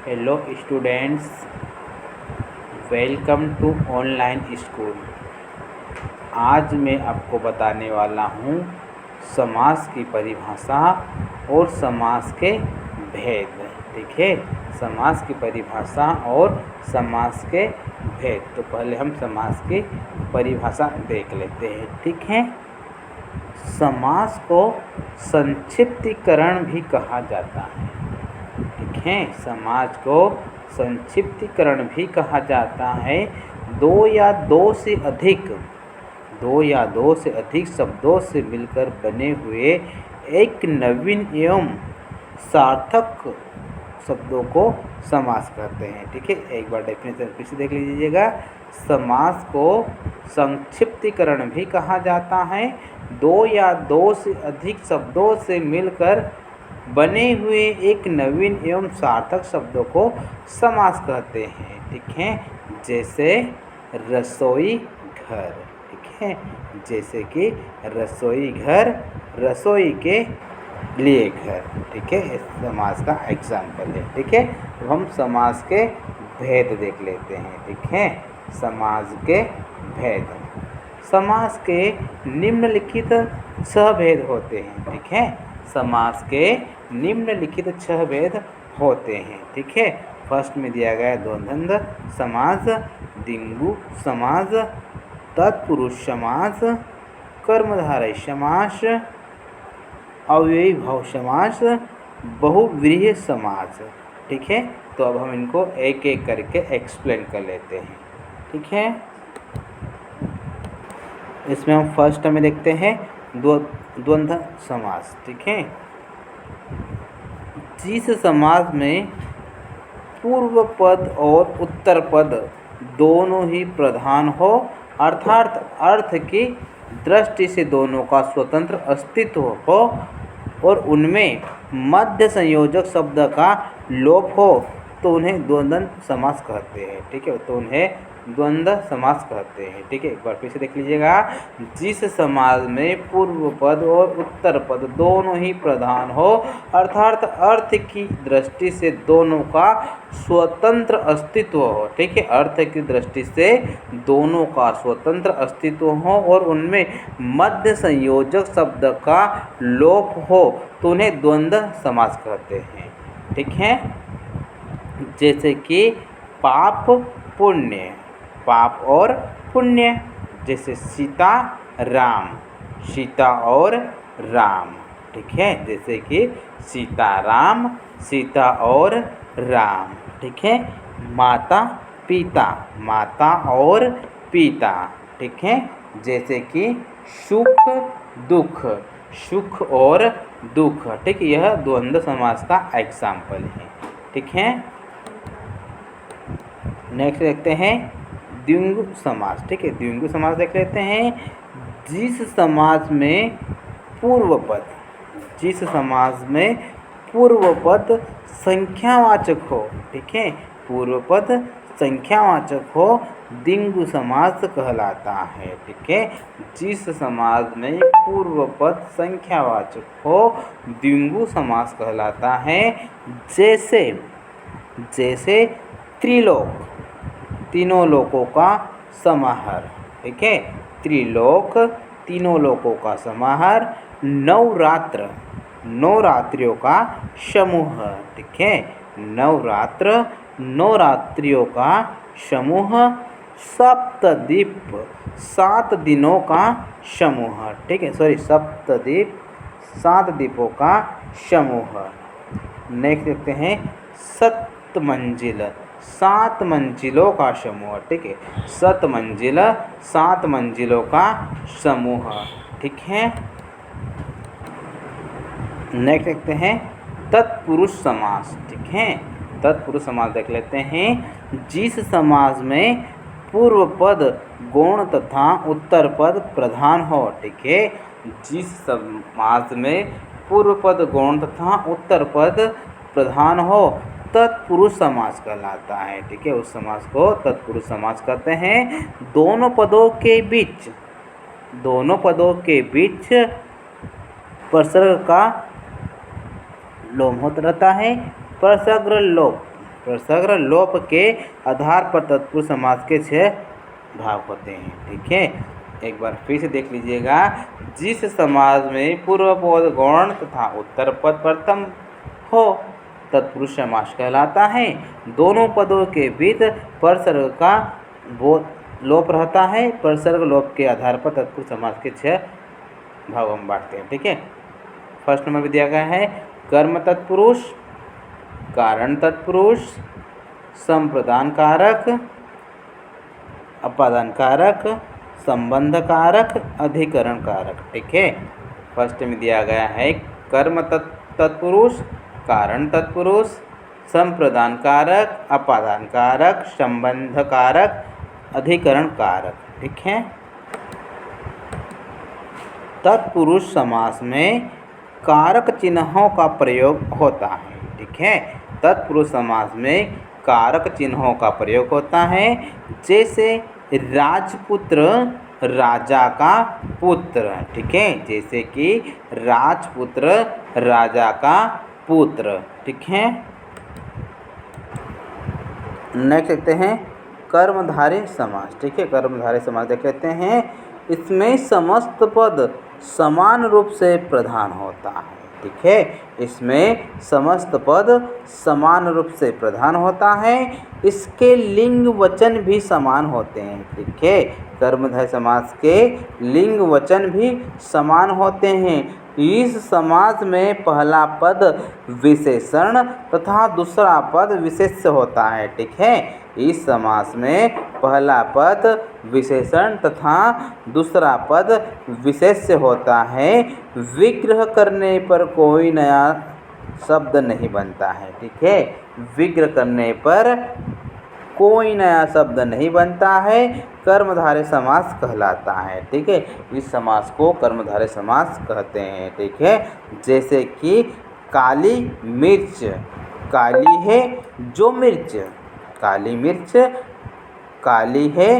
Hello students, welcome to online school. आज मैं आपको बताने वाला हूँ समास की परिभाषा और समास के भेद। ठीक है, समास की परिभाषा और समास के भेद। तो पहले हम समास की परिभाषा देख लेते हैं। ठीक है, समास को संक्षिप्तीकरण भी कहा जाता है। ठीक है, समास को संक्षिप्तीकरण भी कहा जाता है। दो या दो से अधिक शब्दों से मिलकर बने हुए एक नवीन एवं सार्थक शब्दों को समास कहते हैं। ठीक है, एक बार डेफिनेशन फिर से देख लीजिएगा। समास को संक्षिप्तीकरण भी कहा जाता है। दो या दो से अधिक शब्दों से मिलकर बने हुए एक नवीन एवं सार्थक शब्दों को समास कहते हैं। ठीक है, जैसे रसोई घर। ठीक है, जैसे कि रसोई घर, रसोई के लिए घर। ठीक है, इस समास का एग्जाम्पल है। ठीक है, तो हम समास के भेद देख लेते हैं। ठीक है, समास के भेद। समास के निम्नलिखित 6 भेद होते हैं। ठीक है, समास के निम्नलिखित 6 भेद होते हैं। ठीक है, फर्स्ट में दिया गया है द्वंद्व समास, द्विगु समास, तत्पुरुष समास, कर्मधारय समास, अव्ययी भाव समास, बहुव्रीहि समास। ठीक है, तो अब हम इनको एक एक करके एक्सप्लेन कर लेते हैं। ठीक है, इसमें हम फर्स्ट में देखते हैं द्वंद्व समास। ठीक है, जिस समास में पूर्व पद और उत्तर पद दोनों ही प्रधान हो, अर्थात अर्थ की दृष्टि से दोनों का स्वतंत्र अस्तित्व हो और उनमें मध्य संयोजक शब्द का लोप हो, तो उन्हें द्वंद्व समास कहते हैं। ठीक है, तो उन्हें द्वंद्व समास कहते हैं। ठीक है, एक बार फिर से देख लीजिएगा। जिस समास में पूर्व पद और उत्तर पद दोनों ही प्रधान हो, अर्थात अर्थ की दृष्टि से दोनों का स्वतंत्र अस्तित्व हो। ठीक है, अर्थ की दृष्टि से दोनों का स्वतंत्र अस्तित्व हो और उनमें मध्य संयोजक शब्द का लोप हो, तो उन्हें द्वंद्व समास कहते हैं। ठीक है, जैसे कि पाप पुण्य, पाप और पुण्य। जैसे सीता राम, सीता और राम। ठीक है, जैसे कि सीता राम, सीता और राम। ठीक है, माता पिता, माता और पिता। ठीक है, जैसे कि सुख दुख, सुख और दुख। ठीक, यह द्वंद्व समास का एग्जाम्पल है। ठीक है, नेक्स्ट देखते हैं द्विगु समास। ठीक है, द्विगु समास देख लेते हैं। जिस समास में पूर्व पद, जिस समास में पूर्व पद संख्यावाचक हो। ठीक है, पूर्व पद संख्यावाचक हो, द्विगु समास कहलाता है। ठीक है, जिस समास में पूर्व पद संख्यावाचक हो, द्विगु समास कहलाता है। जैसे जैसे त्रिलोक, तीनों लोकों का समाहार। ठीक है, त्रिलोक, तीनों लोकों का समाहार। नवरात्र, नवरात्रियों का समूह। ठीक है, नवरात्र, नवरात्रियों का समूह। सप्तद्वीप, 7 दिनों का समूह। ठीक है, सॉरी, सप्तद्वीप, 7 द्वीपों का समूह। नेक्स्ट देखते हैं सतमंजिल, 7 मंजिलों का समूह। ठीक है, सतमंजिल, 7 मंजिलों का समूह। ठीक है, नेक्स्ट देखते हैं तत्पुरुष समास। ठीक है, तत्पुरुष समास देख लेते हैं। जिस समास में पूर्व पद गौण तथा उत्तर पद प्रधान हो। ठीक है, जिस समास में पूर्व पद गौण तथा उत्तर पद प्रधान हो, तत्पुरुष समास कहलाता है। ठीक है, उस समास को तत्पुरुष समास कहते हैं। दोनों पदों के बीच, दोनों पदों के बीच प्रसर्ग का लोप होता रहता है। प्रसर्ग लोप, प्रसर्ग लोप के आधार पर तत्पुरुष समास के 6 भाग होते हैं। ठीक है, एक बार फिर से देख लीजिएगा। जिस समाज में पूर्व पद गौण तथा उत्तर पद प्रथम हो तत्पुरुष समास कहलाता है। दोनों पदों के बीच परसर्ग का लोप रहता है। परसर्ग लोप के आधार पर तत्पुरुष समास के 6 भागों में बांटते हैं। ठीक है, फर्स्ट नंबर में दिया गया है कर्म तत्पुरुष, कारण तत्पुरुष, संप्रदान कारक, अपादान कारक, संबंध कारक, अधिकरण कारक। ठीक है, फर्स्ट में दिया गया है कर्म तत्पुरुष, कारण तत्पुरुष, संप्रदान कारक, अपादान कारक, संबंध कारक, अधिकरण कारक। ठीक है, तत्पुरुष समास में कारक चिन्हों का प्रयोग होता है। ठीक है, तत्पुरुष समास में कारक चिन्हों का प्रयोग होता है। जैसे राजपुत्र राजा का पुत्र। ठीक है, जैसे कि राजपुत्र राजा का पुत्र। ठीक है, नेक्स्ट देखते हैं कर्मधारय समास। ठीक है, कर्मधारय समास देख लेते हैं। इसमें समस्त पद समान रूप से प्रधान होता है। ठीक है, इसमें समस्त पद समान रूप से प्रधान होता है। इसके लिंग वचन भी समान होते हैं। ठीक है, कर्मधारय समास के लिंग वचन भी समान होते हैं। इस समास में पहला पद विशेषण तथा दूसरा पद विशेष्य होता है। ठीक है, इस समास में पहला पद विशेषण तथा दूसरा पद विशेष्य होता है। विग्रह करने पर कोई नया शब्द नहीं बनता है। ठीक है, विग्रह करने पर कोई नया शब्द नहीं बनता है, कर्मधारय समास कहलाता है। ठीक है, इस समास को कर्मधारय समास कहते हैं। ठीक है, जैसे कि काली मिर्च, काली है जो मिर्च, काली मिर्च, काली है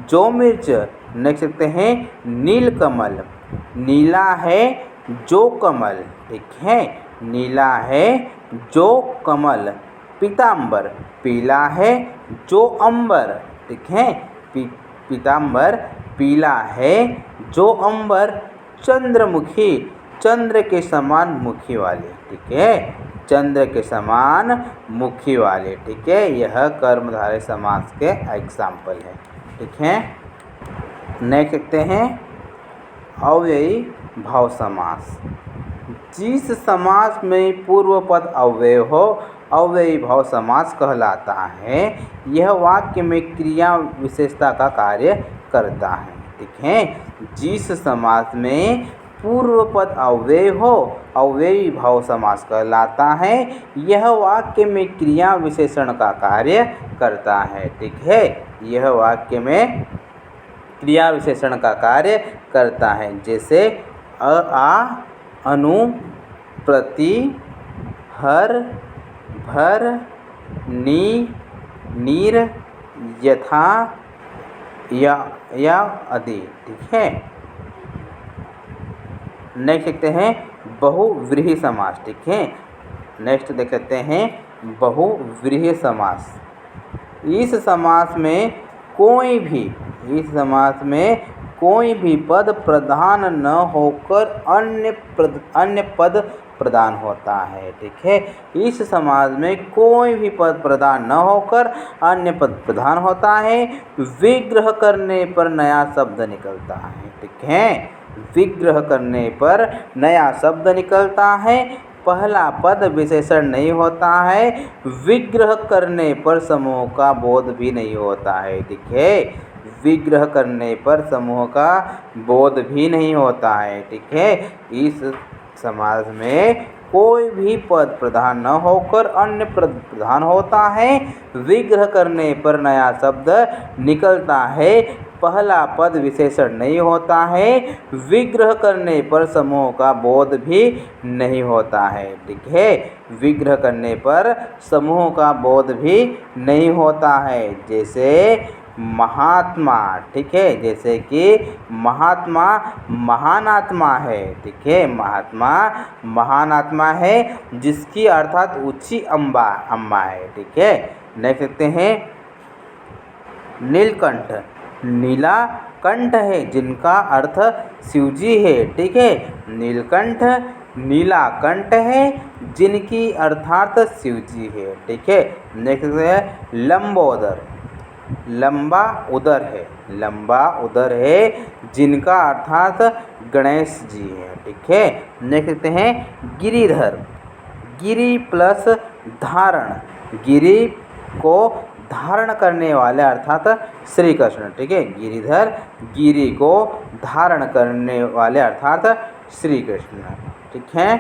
जो मिर्च। नेक्स्ट देखते हैं नीलकमल, नीला है जो कमल। ठीक है, नीला है जो कमल। पीताम्बर, पीला है जो अंबर। ठीक है, पीताम्बर पीला है जो अंबर। चंद्रमुखी, चंद्र के समान मुखी वाले। ठीक है, चंद्र के समान मुखी वाले। ठीक है, यह कर्मधारय समास के एग्जाम्पल है। ठीक है, नेक्स्ट देखते हैं अव्ययी भाव समास। जिस समास में पूर्व पद अव्यय हो अव्ययी भाव समास कहलाता है। यह वाक्य में क्रिया विशेषता का कार्य करता है। ठीक है, जिस समास में पूर्व पद अव्यय हो अव्ययी भाव समास कहलाता है। यह वाक्य में क्रिया विशेषण का कार्य करता है। ठीक है, यह वाक्य में क्रिया विशेषण का कार्य करता है। जैसे आ, अनु, प्रति, हर, भर, नी, नीर, यथा, या आदि। ठीक है, नेक्स्ट देखते हैं बहुव्रीहि समास। ठीक है, नेक्स्ट देख लेते हैं बहुव्रीहि समास। इस समास में कोई भी पद प्रधान न होकर अन्य पद प्रधान होता है। ठीक है, इस समास में कोई भी पद प्रधान न होकर अन्य पद प्रधान होता है। विग्रह करने पर नया शब्द निकलता है। ठीक है, विग्रह करने पर नया शब्द निकलता है। पहला पद विशेषण नहीं होता है। विग्रह करने पर समूह का बोध भी नहीं होता है। ठीक है, विग्रह करने पर समूह का बोध भी नहीं होता है। ठीक है, इस समास में कोई भी पद प्रधान न होकर अन्य पद प्रधान होता है। विग्रह करने पर नया शब्द निकलता है। पहला पद विशेषण नहीं होता है। विग्रह करने पर समूह का बोध भी नहीं होता है। ठीक है, विग्रह करने पर समूह का बोध भी नहीं होता है। जैसे महात्मा, ठीक है। जैसे कि महात्मा महान आत्मा है, ठीक है। महात्मा महान आत्मा है जिसकी अर्थात ऊंची अम्बा है, ठीक है। नेक्स्ट देखते हैं नीलकंठ। नीला कंठ है जिनका अर्थ शिवजी है, ठीक है। नीलकंठ नीला कंठ है जिनकी अर्थात शिवजी है, ठीक है। नेक्स्ट है लंबोदर। लंबा उदर है, लंबा उदर है जिनका अर्थात गणेश जी है, ठीक है। नेक्स्ट देखते हैं गिरिधर। गिरि प्लस धारण, गिरि को धारण करने वाले अर्थात श्री कृष्ण, ठीक है। गिरिधर गिरि को धारण करने वाले अर्थात श्री कृष्ण, ठीक है।